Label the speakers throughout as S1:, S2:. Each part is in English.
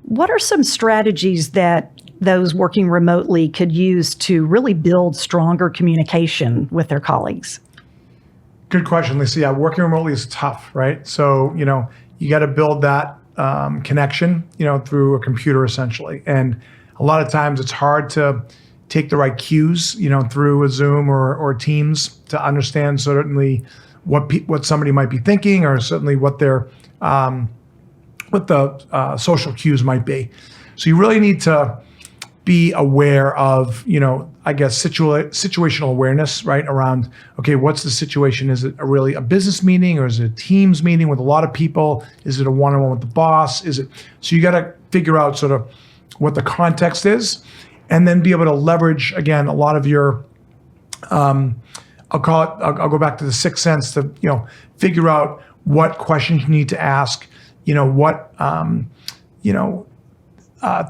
S1: What are some strategies that those working remotely could use to really build stronger communication with their colleagues?
S2: Good question, Lisa. Yeah, working remotely is tough, right? So, you got to build that connection, through a computer essentially. And a lot of times it's hard to take the right cues, through a Zoom or Teams to understand certainly what somebody might be thinking, or certainly what their what the social cues might be. So you really need to be aware of, I guess, situational awareness, right? Around, okay, what's the situation? Is it really a business meeting, or is it a Teams meeting with a lot of people? Is it a one-on-one with the boss? So you got to figure out sort of what the context is, and then be able to leverage, again, a lot of your, I'll go back to the sixth sense to, figure out what questions you need to ask, what,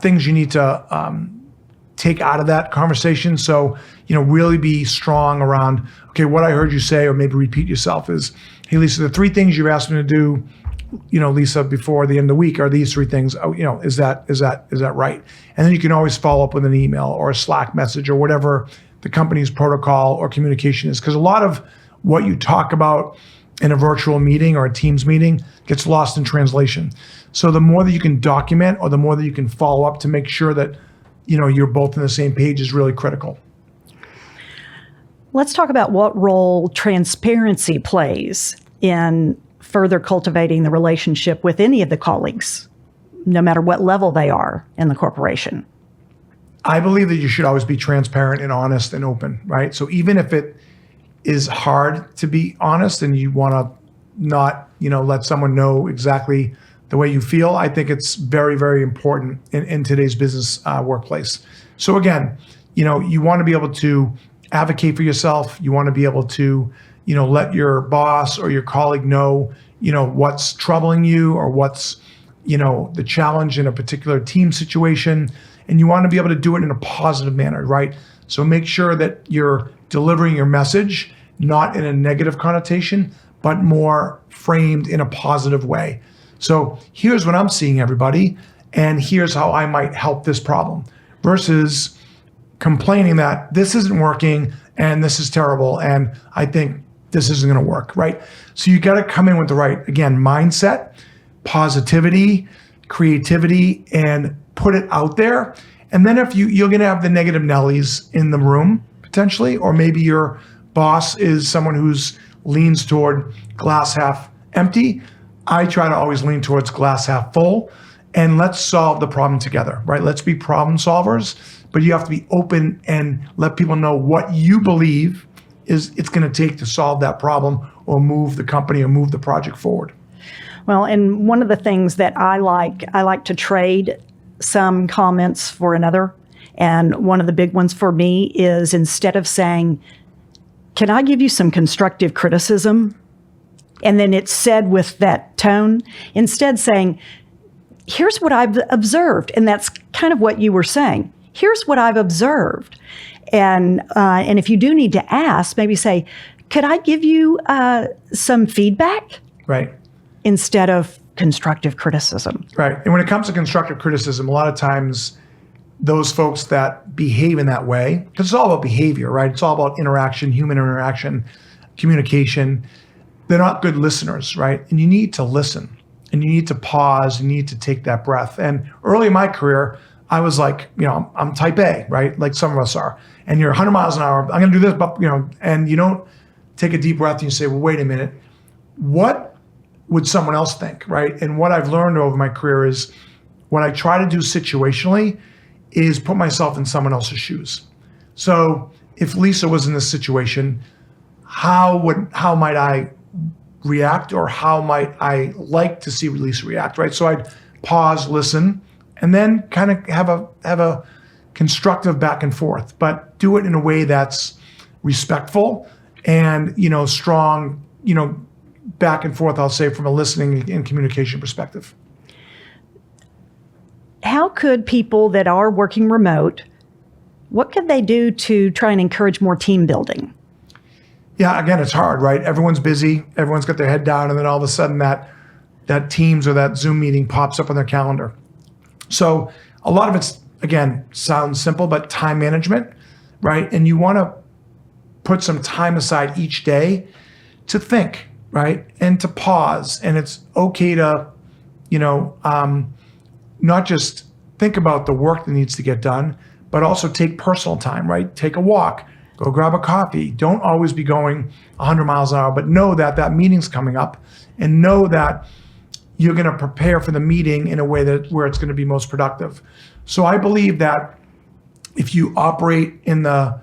S2: things you need to take out of that conversation. So, really be strong around, okay, what I heard you say, or maybe repeat yourself, is, hey, Lisa, the three things you've asked me to do, Lisa, before the end of the week are these three things. Is that right? And then you can always follow up with an email or a Slack message or whatever the company's protocol or communication is. Because a lot of what you talk about in a virtual meeting or a Teams meeting gets lost in translation. So the more that you can document, or the more that you can follow up to make sure that you're both on the same page, is really critical.
S1: Let's talk about what role transparency plays in further cultivating the relationship with any of the colleagues, no matter what level they are in the corporation.
S2: I believe that you should always be transparent and honest and open, right? So even if it is hard to be honest and you want to not, let someone know exactly the way you feel, I think it's very, very important in today's business workplace. So again, you want to be able to advocate for yourself. You want to be able to, let your boss or your colleague know, what's troubling you, or what's, the challenge in a particular team situation. And you want to be able to do it in a positive manner, right? So make sure that you're delivering your message, not in a negative connotation, but more framed in a positive way. So here's what I'm seeing, everybody, and here's how I might help this problem, versus complaining that this isn't working and this is terrible and I think this isn't going to work, right? So you got to come in with the right, again, mindset, positivity, creativity, and put it out there. And then if you're going to have the negative Nellies in the room potentially, or maybe your boss is someone who's leans toward glass half empty, I try to always lean towards glass half full, and let's solve the problem together, right? Let's be problem solvers, but you have to be open and let people know what you believe is it's going to take to solve that problem, or move the company, or move the project forward.
S1: Well, and one of the things that I like to trade some comments for another. And one of the big ones for me is, instead of saying, can I give you some constructive criticism? And then it's said with that tone, instead saying, here's what I've observed. And that's kind of what you were saying. Here's what I've observed. And if you do need to ask, maybe say, could I give you some feedback?
S2: Right.
S1: Instead of constructive criticism.
S2: Right. And when it comes to constructive criticism, a lot of times those folks that behave in that way, because it's all about behavior, right? It's all about interaction, human interaction, communication. They're not good listeners, right? And you need to listen, and you need to pause, you need to take that breath. And early in my career, I was like, I'm type A, right? Like some of us are. And you're 100 miles an hour, I'm going to do this, but, and you don't take a deep breath and you say, well, wait a minute, what would someone else think, right? And what I've learned over my career is, what I try to do situationally is put myself in someone else's shoes. So if Lisa was in this situation, how might I react, or how might I like to see Lisa react, right? So I'd pause, listen, and then kind of have a constructive back and forth, but do it in a way that's respectful and, strong, back and forth, I'll say, from a listening and communication perspective.
S1: How could people that are working remote, what could they do to try and encourage more team building?
S2: Yeah, again, it's hard, right? Everyone's busy, everyone's got their head down, and then all of a sudden that Teams or that Zoom meeting pops up on their calendar. So a lot of it's, again, sounds simple, but time management, right? And you want to put some time aside each day to think, right? And to pause. And it's okay to, not just think about the work that needs to get done, but also take personal time, right? Take a walk, go grab a coffee. Don't always be going 100 miles an hour, but know that that meeting's coming up, and know that you're going to prepare for the meeting in a way where it's going to be most productive. So I believe that if you operate in that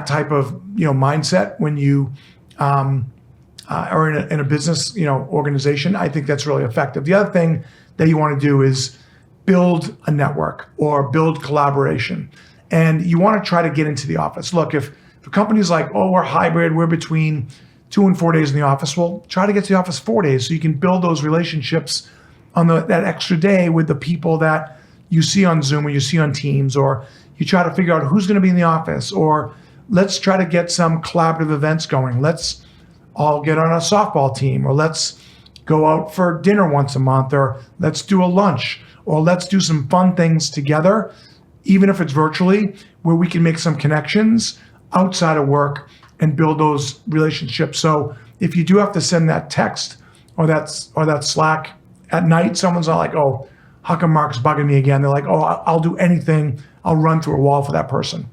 S2: type of mindset when you are in a business organization, I think that's really effective. The other thing that you want to do is build a network or build collaboration, and you want to try to get into the office. Look, if the company's like, oh, we're hybrid, we're between 2 and 4 days in the office, well, try to get to the office 4 days so you can build those relationships on that extra day with the people that you see on Zoom or you see on Teams, or you try to figure out who's going to be in the office, or let's try to get some collaborative events going. Let's all get on a softball team, or let's go out for dinner once a month, or let's do a lunch, or let's do some fun things together, even if it's virtually, where we can make some connections outside of work and build those relationships. So if you do have to send that text or that Slack at night, someone's not like, oh, how come Mark's bugging me again? They're like, oh, I'll do anything. I'll run through a wall for that person.